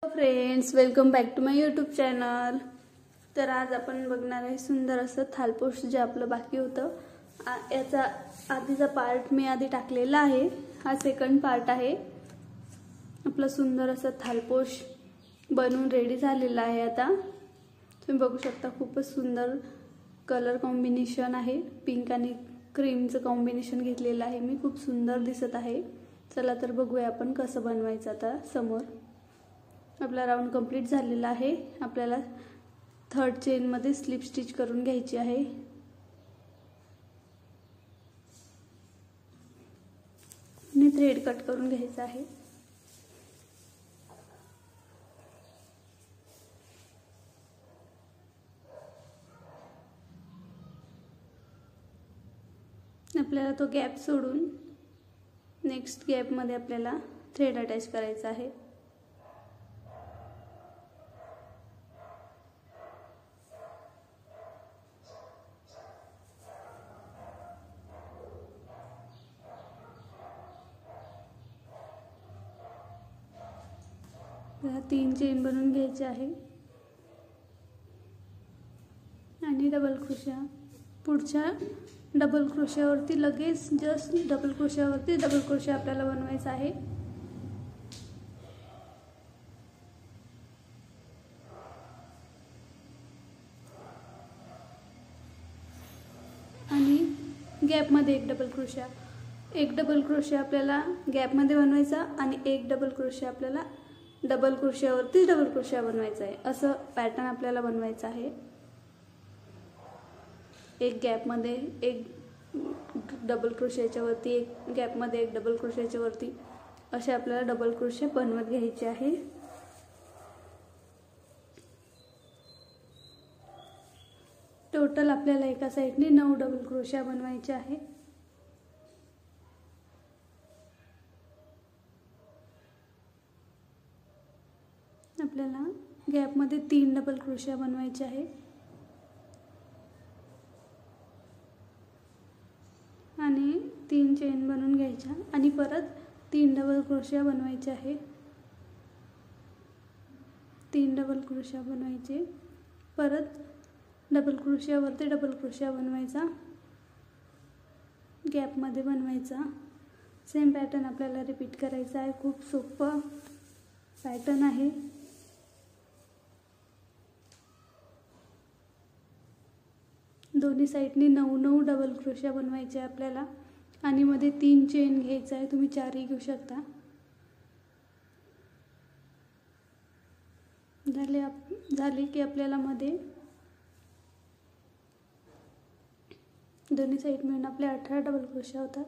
Friends, welcome back to my YouTube channel. तर आज आपण बघणार आहे सुंदर असं थालपोश जे आपलं बाकी होतं। याचा आधीचा पार्ट मी आधी टाकलेला आहे, हा सेकंड पार्ट आहे। आपलं सुंदर असं थालपोश बनवून रेडी झालेला आहे। आता तुम्ही बघू शकता, खूपच सुंदर कलर कॉम्बिनेशन आहे। पिंक आणि क्रीमचं कॉम्बिनेशन घेतलेलं आहे मी, खूप सुंदर दिसत आहे। चला तर बघूया आपण कसं बनवायचं। आता समोर आपला राउंड कंप्लीट झालेला आहे। आपल्याला थर्ड चेन मध्ये स्लिप स्टिच करून घ्यायची आहे आणि थ्रेड कट करून घ्यायचा आहे। आपल्याला तो गॅप सोडून नेक्स्ट गॅप मध्ये आपल्याला थ्रेड अटॅच करायचा आहे। तीन चेन बनवून घ्यायचे आहे आणि डबल क्रोशा पुढच्या डबल क्रोशावरती लगेच जस्ट डबल क्रोशावरती डबल क्रोशा आपल्याला बनवायचा आहे। आणि गॅप मध्ये एक डबल क्रोशा आपल्याला गॅप मध्ये बनवायचा आणि एक डबल क्रोशा आपल्याला डबल क्रोशावरती डबल क्रोशा बनवायचा आहे। असं पॅटर्न आपल्याला बनवायचा आहे। एक गॅप मध्ये एक डबल क्रोशाच्या वरती, एक गॅप मध्ये एक डबल क्रोशाच्या वरती, असे आपल्याला डबल क्रोशे बनवत घ्यायचे आहे। टोटल आपल्याला एका साइडने 9 डबल क्रोशा बनवायचे आहे। आपल्याला गॅप मध्ये 3 डबल क्रोशा बनवायचे आहे आणि 3 चेन बनवून घ्यायच्या आणि परत 3 डबल क्रोशा बनवायचे आहे। 3 डबल क्रोशा बनवायचे, परत डबल क्रोशावरती डबल क्रोशा बनवायचा, गॅप मध्ये बनवायचा। सेम पॅटर्न आपल्याला रिपीट करायचा आहे। खूप सोपं पॅटर्न आहे। दोन्ही साइडनी 9 डबल क्रोशा बनवायचे आपल्याला आणि मध्ये 3 चेन घ्यायचा आहे। तुम्ही 4ही घेऊ शकता। झाले की आपल्याला मध्ये दोन्ही साइड मिळून आपले 18 डबल क्रोशा होतात।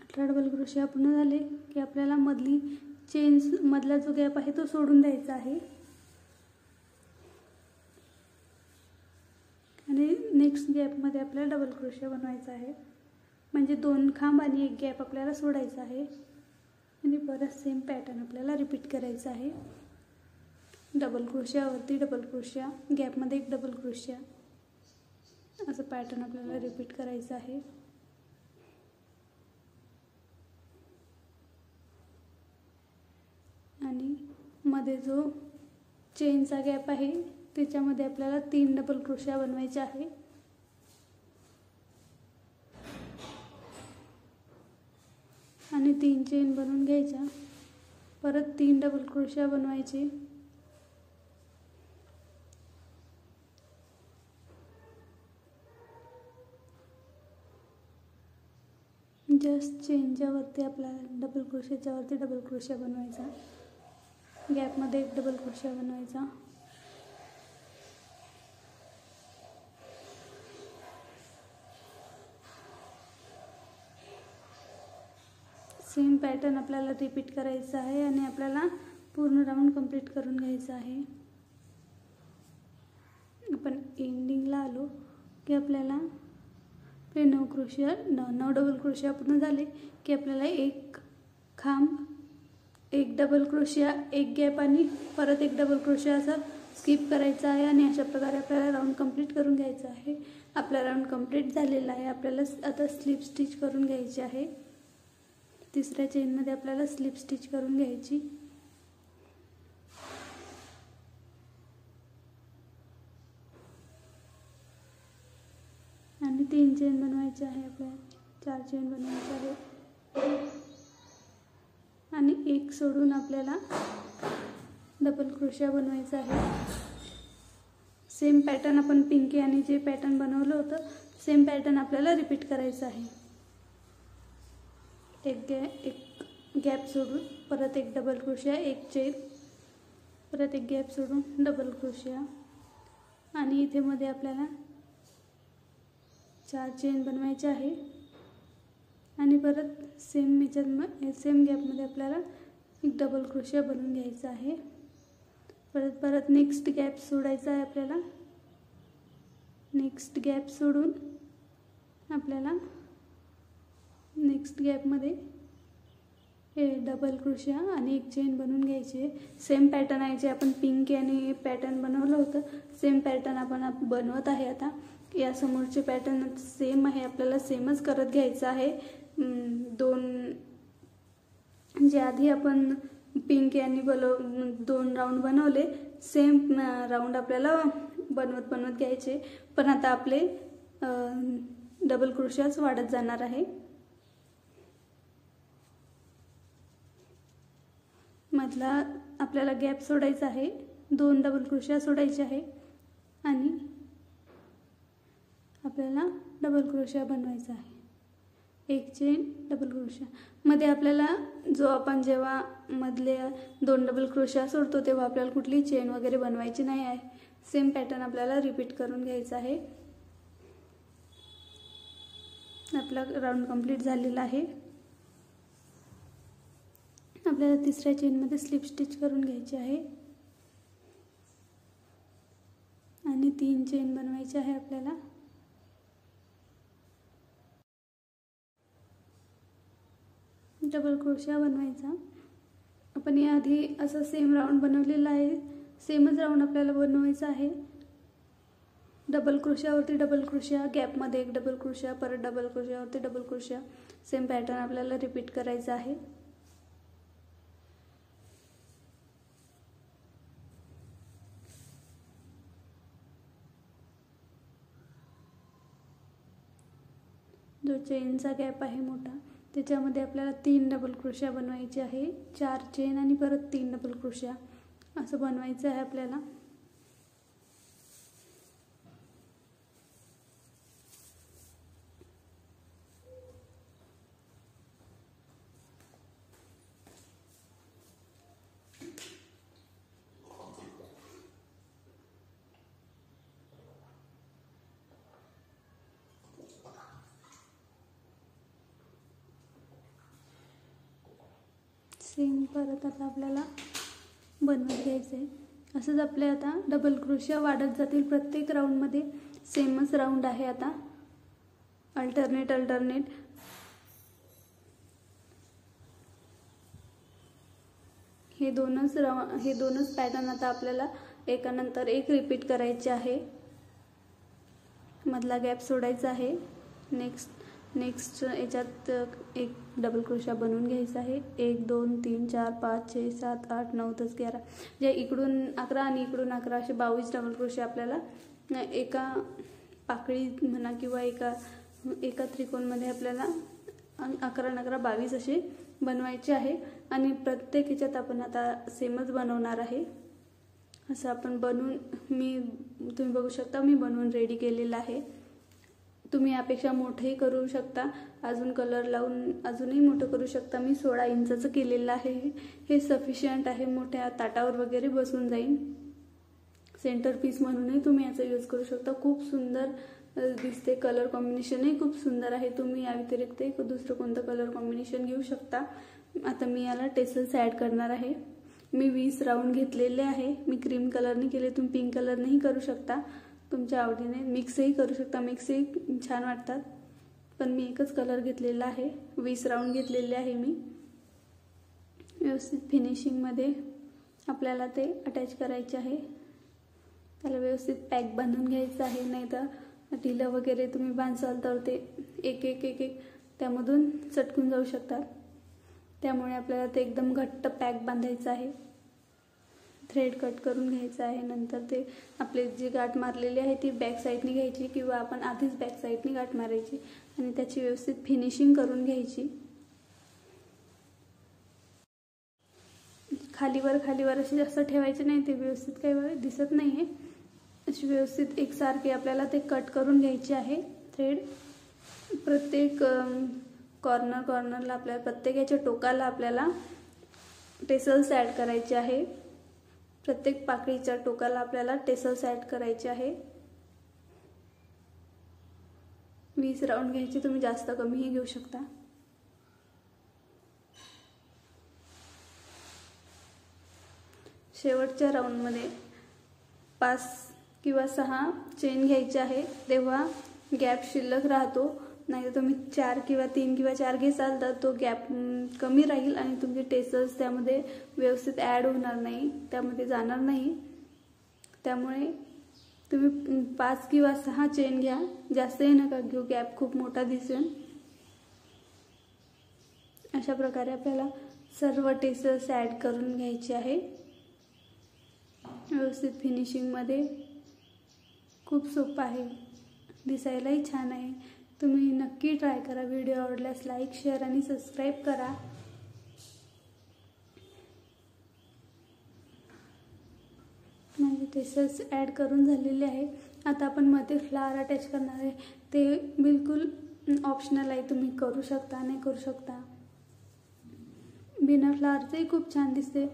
18 डबल क्रोशा पूर्ण झाले की आपल्याला मधली चेन मधला जो गॅप आहे तो सोडून द्यायचा आहे आणि नेक्स्ट गॅप मध्ये आपल्याला डबल क्रोशा बनवायचा आहे। म्हणजे 2 खांब आणि एक गॅप आपल्याला सोडायचा आहे आणि परत सेम पॅटर्न आपल्याला रिपीट करायचा आहे। डबल क्रोशावरती डबल क्रोशा, गॅप मध्ये एक डबल क्रोशा, असं पॅटर्न आपल्याला रिपीट करायचं आहे। आणि मध्ये जो चेनचा गॅप आहे त्याच्यामध्ये आपल्याला 3 डबल क्रोशा बनवायचे आहे। आणि 3 चेन बनवून घ्यायच्या, परत 3 डबल क्रोशा बनवायचे, जस्ट चेनच्या वरती आपल्याला डबल क्रोशाच्या वरती डबल क्रोशा बनवायचा, गॅप मध्ये एक डबल क्रोशा बनवायचा। सेम पॅटर्न आपल्याला रिपीट करायचा आहे आणि आपल्याला पूर्ण राउंड कंप्लीट करून घ्यायचा आहे। आपण एंडिंगला आलो की आपल्याला 9 डबल क्रोशा पूर्ण झाले की आपल्याला एक खांब, एक डबल क्रोशा, एक गॅप आणि परत एक डबल क्रोशा असं स्किप करायचा आहे आणि अशा प्रकारे आपल्याला राउंड कंप्लीट करून घ्यायचा आहे। आपला राउंड कंप्लीट झालेला आहे। आपल्याला आता स्लिप स्टिच करून घ्यायची आहे। तिसऱ्या चेन मध्ये आपल्याला स्लिप स्टिच करून घ्यायची। 3 चेन बनवायचे आहे आपल्याला, 4 चेन बनवायचे आहे आणि एक सोडून आपल्याला डबल क्रोशिया बनवायचा आहे। सेम पॅटर्न आपण पिंकी आणि जे पॅटर्न बनवलं होतं सेम पॅटर्न आपल्याला रिपीट करायचं आहे। एक गॅप सोडून परत एक डबल क्रोशिया, एक चेन, परत एक गॅप सोडून डबल क्रोशिया आणि इथे मध्ये आपल्याला 4 चेन बनवायचे आहे आणि परत सेम गॅपमध्ये आपल्याला एक डबल क्रोशिया बनवून घ्यायचा आहे। परत नेक्स्ट गॅप सोडायचा आहे आपल्याला। नेक्स्ट गॅप सोडून आपल्याला नेक्स्ट गॅपमध्ये हे डबल क्रोशिया आणि एक चेन बनवून घ्यायची। सेम पॅटर्न आहे जे आपण पिंक आणि पॅटर्न बनवलं होतं सेम पॅटर्न आपण बनवत आहे आता। या समोरचे पॅटर्न सेम आहे, आपल्याला सेमच करत घ्यायचं आहे। जे आधी आपण पिंक आणि 2 राऊंड बनवले सेम राऊंड आपल्याला बनवत घ्यायचे, पण आता आपले डबल क्रोशियाच वाढत जाणार आहे। मधला आपल्याला गॅप सोडायचा आहे, 2 डबल क्रोशिया सोडायचे आहे आणि आपल्याला डबल क्रोशिया बनवायचा आहे। एक चेन डबल क्रोशिया मध्ये आपल्याला जो आपण जेव्हा मधले 2 डबल क्रोशिया सोडतो तेव्हा आपल्याला कुठली चेन वगैरे बनवायची नाही आहे। सेम पॅटर्न आपल्याला रिपीट करून घ्यायचा आहे। आपला राऊंड कंप्लीट झालेला आहे। आपल्याला तिसऱ्या चेनमध्ये स्लिप स्टिच करून घ्यायची आहे आणि 3 चेन बनवायचे आहे आपल्याला। डबल क्रोशिया बनवायचा। आपण याआधी असं सेम राऊंड बनवलेला आहे, सेमच राऊंड आपल्याला बनवायचा आहे। डबल क्रोशियावरती डबल क्रोशिया, गॅपमध्ये एक डबल क्रोशिया, परत डबल क्रोशियावरती डबल क्रोशिया, सेम पॅटर्न आपल्याला रिपीट करायचा आहे। जो चेनचा गॅप आहे मोठा त्याच्यामध्ये आपल्याला 3 डबल क्रोशिया बनवायचे आहे, 4 चेन आणि परत 3 डबल क्रोशिया असं बनवायचं आहे आपल्याला। सेम परत आता आपल्याला बनवून घ्यायचं आहे। असंच आपले आता डबल क्रोशिया वाढत जातील प्रत्येक राऊंडमध्ये। सेमच राऊंड आहे आता, अल्टरनेट हे दोनच पॅटर्न आता आपल्याला एकानंतर एक रिपीट करायचे आहे। मधला गॅप सोडायचा आहे। नेक्स्ट याच्यात एक डबल क्रोशिया बनवून घ्यायचा आहे। 1 2 3 4 5 6 7 8 9 10 11 जे इकडून 11 आणि इकडून 11 असे 22 डबल क्रोशिया आपल्याला एका पाकळीत म्हणा किंवा एका त्रिकोणमध्ये आपल्याला 11 11 22 असे बनवायचे आहे आणि प्रत्येक ह्याच्यात आपण आता सेमच बनवणार आहे। असं आपण तुम्ही बघू शकता मी बनवून रेडी केलेलं आहे। तुम्ही यापेक्षा मोठंही करू शकता, अजून कलर लावून अजूनही मोठं करू शकता। मी 16 इंचाचं केलेलं आहे, हे सफिशियंट आहे, मोठ्या ताटावर वगैरे बसून जाईल। सेंटर पीस म्हणूनही तुम्ही याचा यूज करू शकता, खूप सुंदर दिसते। कलर कॉम्बिनेशनही खूप सुंदर आहे। तुम्ही या व्यतिरिक्त एक दुसरं कोणतं कलर कॉम्बिनेशन घेऊ शकता। आता मी याला टेसल्स ॲड करणार आहे। मी 20 राऊंड घेतलेले आहे। मी क्रीम कलरने केले, तुम्ही पिंक कलरनेही करू शकता, तुमच्या आवडीने मिक्सही करू शकता, मिक्सही छान वाटतात, पण मी एकच कलर घेतलेला आहे। 20 राऊंड घेतलेले आहे मी। व्यवस्थित फिनिशिंगमध्ये आपल्याला ते अटॅच करायचे आहे। त्याला व्यवस्थित पॅक बांधून घ्यायचं आहे, नाही तर ढिलं वगैरे तुम्ही बांधसाल तर ते एक त्यामधून चटकून जाऊ शकतात। त्यामुळे आपल्याला ते एकदम घट्ट पॅक बांधायचं आहे। थ्रेड कट करून घ्यायचा आहे. नंतर ते आपले जी गाठ मारलेली आहे ती बॅक साईडनी घ्यायची किंवा आपण आधीच बॅक साईडनी गाठ मारायची आणि त्याची व्यवस्थित फिनिशिंग करून घ्यायची. खालीवर अशी जास्त ठेवायचे नाही, ते व्यवस्थित काही दिसत नाही आहे. अशी व्यवस्थित एकसारखे आपल्याला ते कट करून घ्यायचे आहे थ्रेड. प्रत्येक कॉर्नरला आपल्याला प्रत्येक याच्या टोकाला आपल्याला टेसल्स ॲड करायचे आहे. प्रत्येक पाकळीच्या टोकाला आपल्याला टेसल्स ॲड करायचे आहे. 20 राऊंड घ्यायचे, तुम्ही जास्त कमीही घेऊ शकता. शेवटच्या राऊंडमध्ये 5 किंवा 6 चेन घ्यायचे आहे, तेव्हा गॅप शिल्लक राहतो. नाही तुम्ही 4 किंवा 3 किंवा 4 घेसाल तर तो गॅप कमी राहील आणि तुमचे टेसल्स त्यामध्ये व्यवस्थित ॲड होणार नाही, त्यामध्ये जाणार नाही. त्यामुळे तुम्ही 5 किंवा 6 चेन घ्या, जास्तही नका घेऊ, गॅप खूप मोठा दिसेल. अशा प्रकारे आपल्याला सर्व टेसल्स ॲड करून घ्यायचे आहे व्यवस्थित फिनिशिंगमध्ये. खूप सोपं आहे, दिसायलाही छान आहे. तुम्ही नक्की ट्राय करा. व्हिडिओ आवडल्यास लाईक, शेअर आणि सबस्क्राईब करा. माझे टेसल्स ॲड करून झालेले आहे. आता आपण मध्ये फ्लावर अटॅच करणार आहे, ते बिलकुल ऑप्शनल आहे, तुम्ही करू शकता नाही करू शकता. बिना फ्लावरचंही खूप छान दिसते,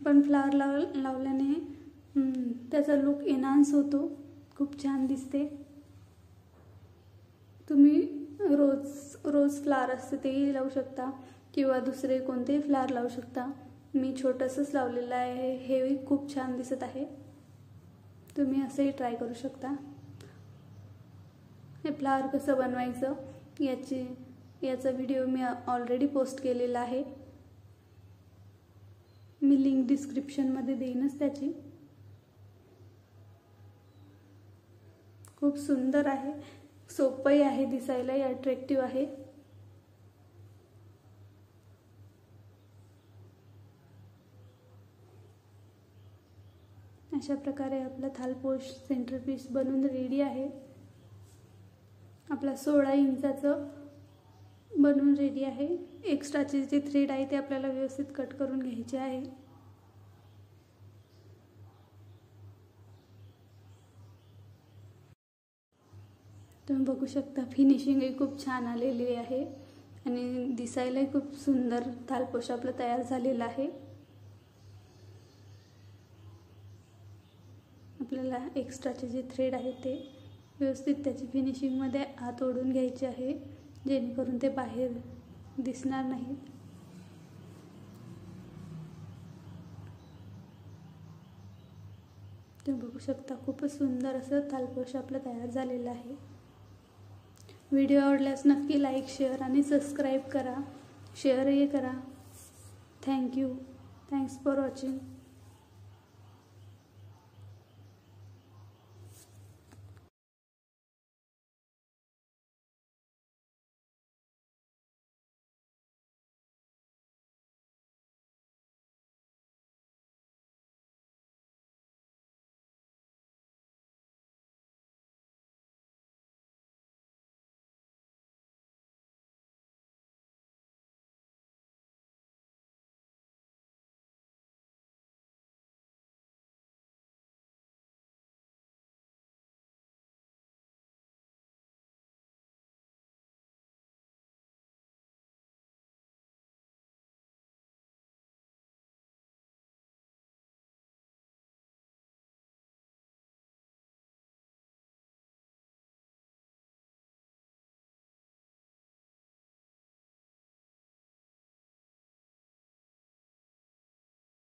पण फ्लावर लावल्याने त्याचा लुक एनहान्स होतो, खूप छान दिसते. तुम्ही रोज फ्लावर असते तेही लावू शकता किंवा दुसरे कोणतेही फ्लावर लावू शकता. मी छोटंसंच लावलेलं आहे, हेही खूप छान दिसत आहे. तुम्ही असंही ट्राय करू शकता. हे फ्लावर कसं बनवायचं याचा व्हिडिओ मी ऑलरेडी पोस्ट केलेला आहे. मी लिंक डिस्क्रिप्शनमध्ये देईनच त्याची. खूप सुंदर आहे, सोपंही आहे, दिसायलाही अट्रॅक्टिव्ह आहे. अशा प्रकारे आपला थालपोश सेंटरपीस बनवून रेडी आहे. आपला 16 इंचाचं बनवून रेडी आहे. एक्स्ट्राचे जे थ्रेड आहे ते आपल्याला व्यवस्थित कट करून घ्यायचे आहे. तुम्ही बघू शकता फिनिशिंगही खूप छान आलेली आहे आणि दिसायलाही खूप सुंदर थालपोश आपला तयार झालेला आहे. आपल्याला एक्स्ट्राचे जे थ्रेड आहे ते व्यवस्थित त्याची फिनिशिंगमध्ये आत ओढून घ्यायचे आहे, जेणेकरून ते बाहेर दिसणार नाहीत. तुम्ही बघू शकता खूपच सुंदर असं थालपोश आपलं तयार झालेलं आहे. व्हिडिओ आवडल्यास नक्की लाईक, शेअर आणि सबस्क्राईब करा. शेअरही करा. थँक्यू. Thanks for watching.